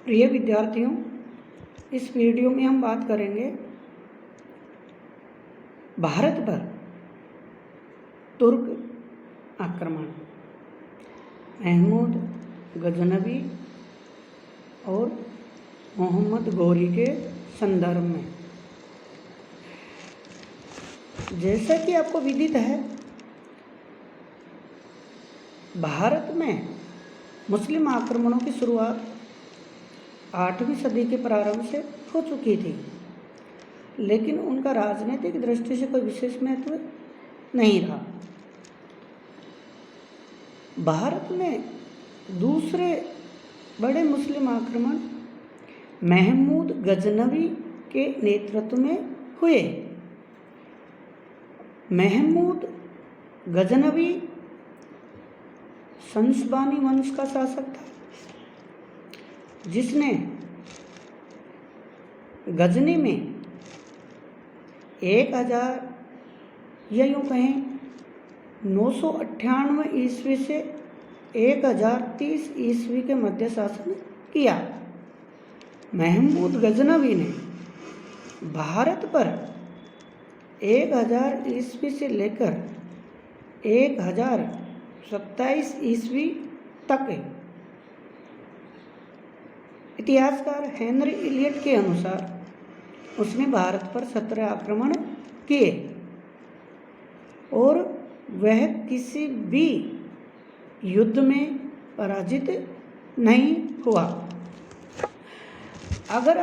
प्रिय विद्यार्थियों, इस वीडियो में हम बात करेंगे भारत पर तुर्क आक्रमण, महमूद गजनवी और मोहम्मद गौरी के संदर्भ में। जैसा कि आपको विदित है, भारत में मुस्लिम आक्रमणों की शुरुआत 8वीं सदी के प्रारंभ से हो चुकी थी, लेकिन उनका राजनीतिक दृष्टि से कोई विशेष महत्व नहीं रहा। भारत में दूसरे बड़े मुस्लिम आक्रमण महमूद गजनवी के नेतृत्व में हुए। महमूद गजनवी संसबानी वंश का शासक था, जिसने गजनी में 1000 या यूँ कहें 998 ईस्वी से 1030 ईस्वी के मध्य शासन किया। महमूद गजनवी ने भारत पर 1000 ईस्वी से लेकर 1027 ईस्वी तक इतिहासकार हेनरी इलियट के अनुसार उसने भारत पर 17 आक्रमण किए और वह किसी भी युद्ध में पराजित नहीं हुआ। अगर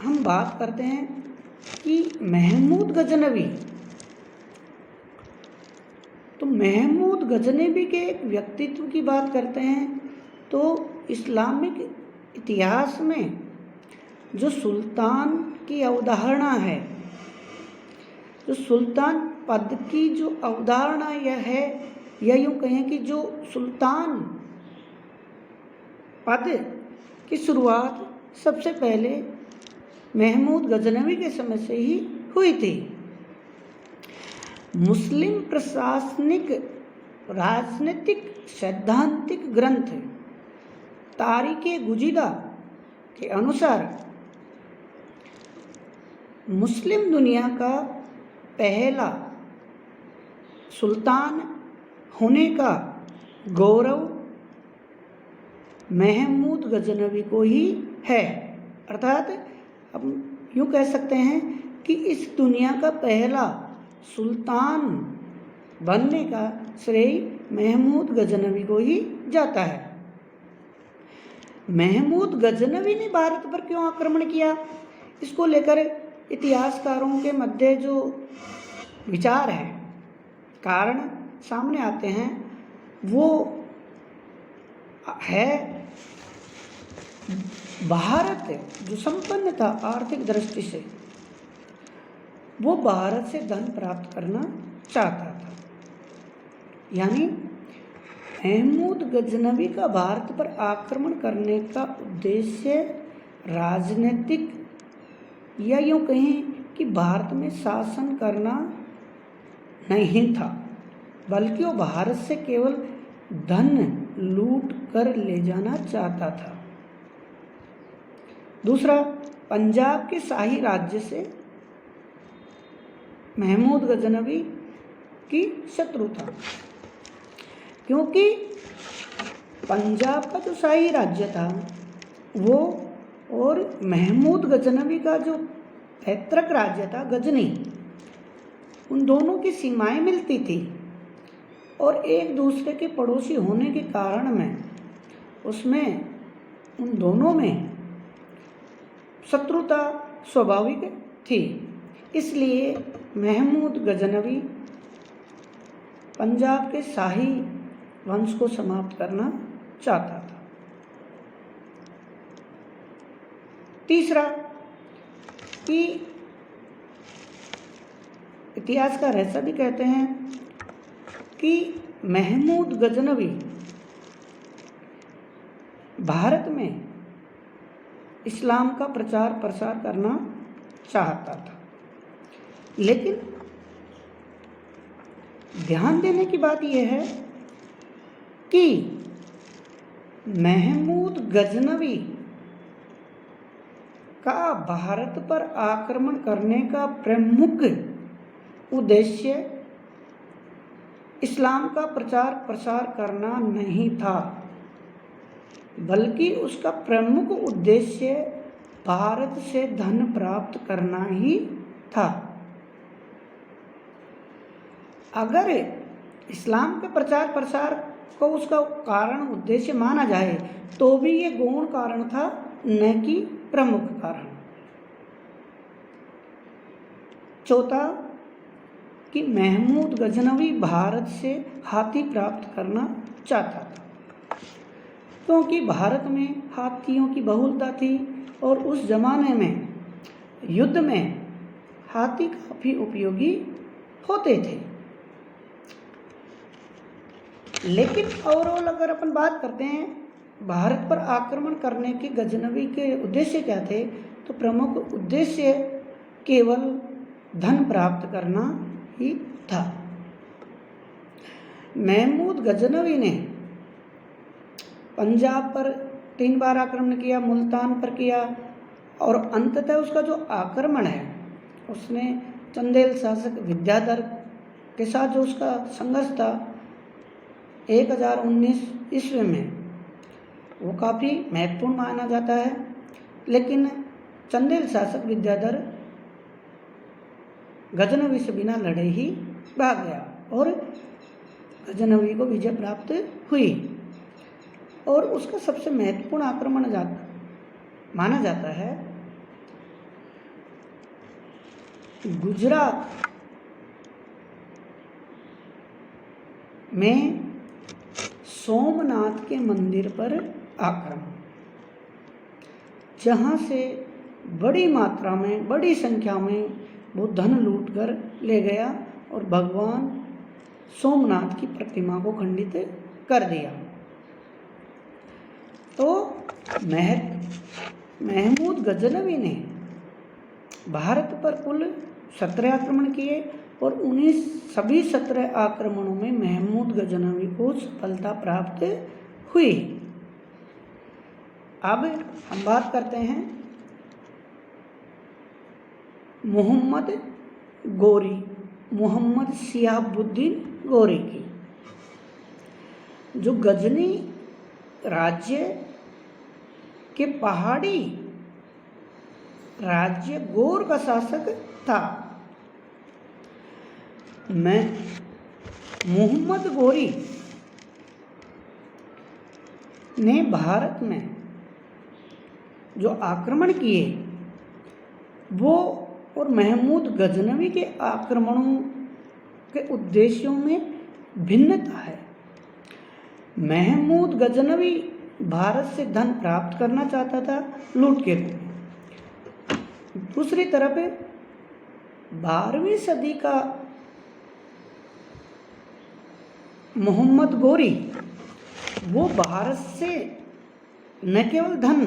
हम बात करते हैं कि महमूद गजनवी, तो महमूद गजनवी के एक व्यक्तित्व की बात करते हैं तो इस्लामिक इतिहास में जो सुल्तान की अवधारणा है, जो सुल्तान पद की जो अवधारणा यह है, या यूँ कहें कि जो सुल्तान पद की शुरुआत सबसे पहले महमूद गजनवी के समय से ही हुई थी। मुस्लिम प्रशासनिक राजनीतिक सैद्धांतिक ग्रंथ तारीख़े गुजीदा के अनुसार मुस्लिम दुनिया का पहला सुल्तान होने का गौरव महमूद गजनवी को ही है। अर्थात हम यूँ कह सकते हैं कि इस दुनिया का पहला सुल्तान बनने का श्रेय महमूद गजनवी को ही जाता है। महमूद गजनवी ने भारत पर क्यों आक्रमण किया, इसको लेकर इतिहासकारों के मध्य जो विचार है, कारण सामने आते हैं, वो है भारत जो संपन्न था आर्थिक दृष्टि से, वो भारत से धन प्राप्त करना चाहता था। यानी महमूद गजनवी का भारत पर आक्रमण करने का उद्देश्य राजनीतिक या यूँ कहें कि भारत में शासन करना नहीं था, बल्कि वो भारत से केवल धन लूट कर ले जाना चाहता था। दूसरा, पंजाब के शाही राज्य से महमूद गजनवी की शत्रु था, क्योंकि पंजाब का जो शाही राज्य था वो और महमूद गजनवी का जो पैतृक राज्य था गजनी, उन दोनों की सीमाएं मिलती थी और एक दूसरे के पड़ोसी होने के कारण में उसमें उन दोनों में शत्रुता स्वाभाविक थी। इसलिए महमूद गजनवी पंजाब के शाही वंश को समाप्त करना चाहता था। तीसरा, कि इतिहासकार ऐसा भी कहते हैं कि महमूद गजनवी भारत में इस्लाम का प्रचार प्रसार करना चाहता था, लेकिन ध्यान देने की बात यह है कि महमूद गजनवी का भारत पर आक्रमण करने का प्रमुख उद्देश्य इस्लाम का प्रचार प्रसार करना नहीं था, बल्कि उसका प्रमुख उद्देश्य भारत से धन प्राप्त करना ही था। अगर इस्लाम के प्रचार प्रसार को उसका कारण उद्देश्य माना जाए तो भी ये गौण कारण था, न कि प्रमुख कारण। चौथा कि महमूद गजनवी भारत से हाथी प्राप्त करना चाहता था, क्योंकि भारत में हाथियों की बहुलता थी और उस जमाने में युद्ध में हाथी काफी उपयोगी होते थे। लेकिन ओवरऑल अगर अपन बात करते हैं भारत पर आक्रमण करने के गजनवी के उद्देश्य क्या थे, तो प्रमुख उद्देश्य केवल धन प्राप्त करना ही था। महमूद गजनवी ने पंजाब पर 3 बार आक्रमण किया, मुल्तान पर किया, और अंततः उसका जो आक्रमण है उसने चंदेल शासक विद्याधर के साथ जो उसका संघर्ष था 1019 ईस्वी में, वो काफ़ी महत्वपूर्ण माना जाता है। लेकिन चंदेल शासक विद्याधर गजनवी से बिना लड़े ही भाग गया और गजनवी को विजय प्राप्त हुई। और उसका सबसे महत्वपूर्ण आक्रमण माना जाता है गुजरात में सोमनाथ के मंदिर पर आक्रमण, जहाँ से बड़ी मात्रा में, बड़ी संख्या में वो धन लूट कर ले गया और भगवान सोमनाथ की प्रतिमा को खंडित कर दिया। तो महमूद गजनवी ने भारत पर कुल 17 आक्रमण किए और उन्हीं सभी 17 आक्रमणों में महमूद गजनवी को सफलता प्राप्त हुई। अब हम बात करते हैं मोहम्मद शिहाबुद्दीन गोरी की, जो गजनी राज्य के पहाड़ी राज्य गौर का शासक था। मोहम्मद गोरी ने भारत में जो आक्रमण किए वो और महमूद गजनवी के आक्रमणों के उद्देश्यों में भिन्नता है। महमूद गजनवी भारत से धन प्राप्त करना चाहता था लूट के रूप में। दूसरी तरफ 12वीं सदी का मोहम्मद गोरी वो भारत से न केवल धन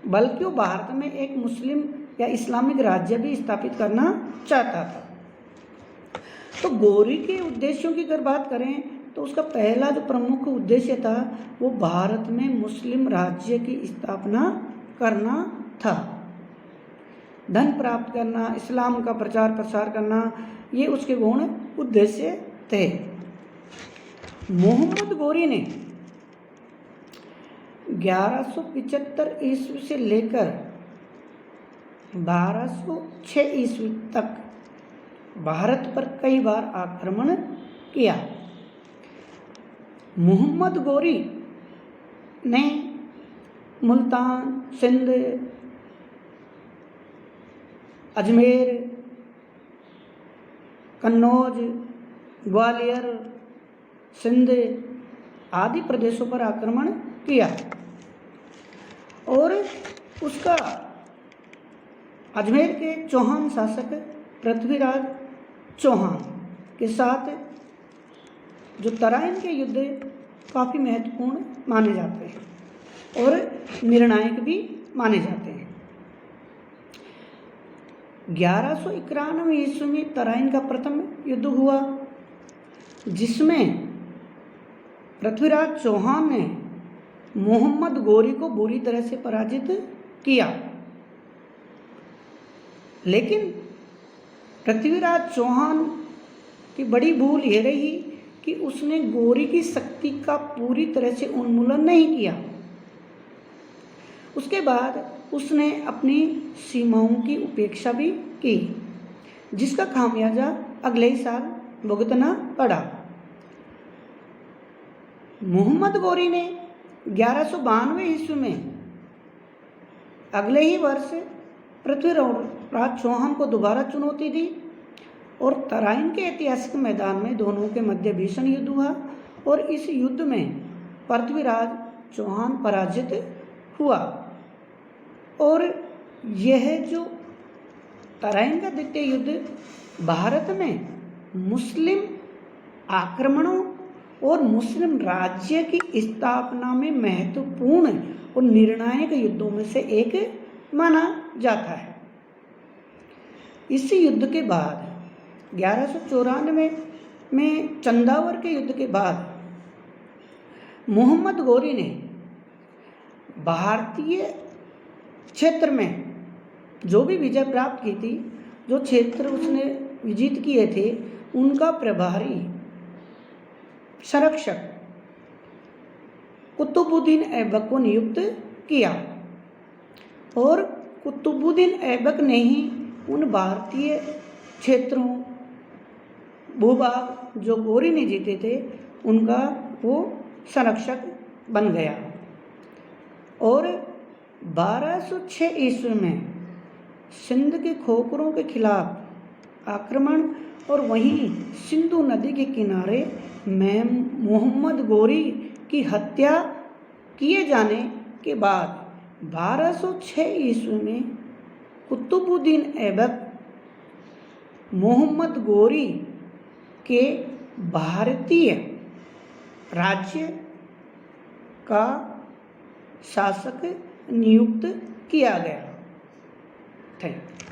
बल्कि वो भारत में एक मुस्लिम या इस्लामिक राज्य भी स्थापित करना चाहता था। तो गोरी के उद्देश्यों की अगर बात करें तो उसका पहला जो प्रमुख उद्देश्य था वो भारत में मुस्लिम राज्य की स्थापना करना था। धन प्राप्त करना, इस्लाम का प्रचार प्रसार करना, ये उसके गौण उद्देश्य थे। मोहम्मद गोरी ने 1175 ईस्वी से लेकर 1206 ईस्वी तक भारत पर कई बार आक्रमण किया। मोहम्मद गोरी ने मुल्तान, सिंध, अजमेर, कन्नौज, ग्वालियर, सिंध आदि प्रदेशों पर आक्रमण किया और उसका अजमेर के चौहान शासक पृथ्वीराज चौहान के साथ जो तराइन के युद्ध काफ़ी महत्वपूर्ण माने जाते हैं और निर्णायक भी माने जाते हैं। 1191 ईस्वी में तराइन का प्रथम युद्ध हुआ, जिसमें पृथ्वीराज चौहान ने मोहम्मद गोरी को बुरी तरह से पराजित किया लेकिन पृथ्वीराज चौहान की बड़ी भूल ये रही कि उसने गौरी की शक्ति का पूरी तरह से उन्मूलन नहीं किया। उसके बाद उसने अपनी सीमाओं की उपेक्षा भी की, जिसका खामियाजा अगले ही साल भुगतना पड़ा। मोहम्मद गौरी ने 1192 ईस्वी में अगले ही वर्ष पृथ्वीराज चौहान को दोबारा चुनौती दी और तराइन के ऐतिहासिक मैदान में दोनों के मध्य भीषण युद्ध हुआ और इस युद्ध में पृथ्वीराज चौहान पराजित हुआ। और यह जो तराइन का द्वितीय युद्ध भारत में मुस्लिम आक्रमणों और मुस्लिम राज्य की स्थापना में महत्वपूर्ण और निर्णायक युद्धों में से एक माना जाता है। इस युद्ध के बाद 1194 में चंदावर के युद्ध के बाद मोहम्मद गौरी ने भारतीय क्षेत्र में जो भी विजय प्राप्त की थी, जो क्षेत्र उसने विजित किए थे, उनका प्रभारी संरक्षक कुतुबुद्दीन ऐबक को नियुक्त किया और कुतुबुद्दीन ऐबक ने ही उन भारतीय क्षेत्रों भूभाग जो गौरी ने जीते थे उनका वो संरक्षक बन गया। और 1206 ईस्वी में सिंध के खोखरों के खिलाफ आक्रमण और वहीं सिंधु नदी के किनारे में मोहम्मद गौरी की हत्या किए जाने के बाद 1206 ईस्वी में कुतुबुद्दीन ऐबक मोहम्मद गौरी के भारतीय राज्य का शासक नियुक्त किया गया। Thank you.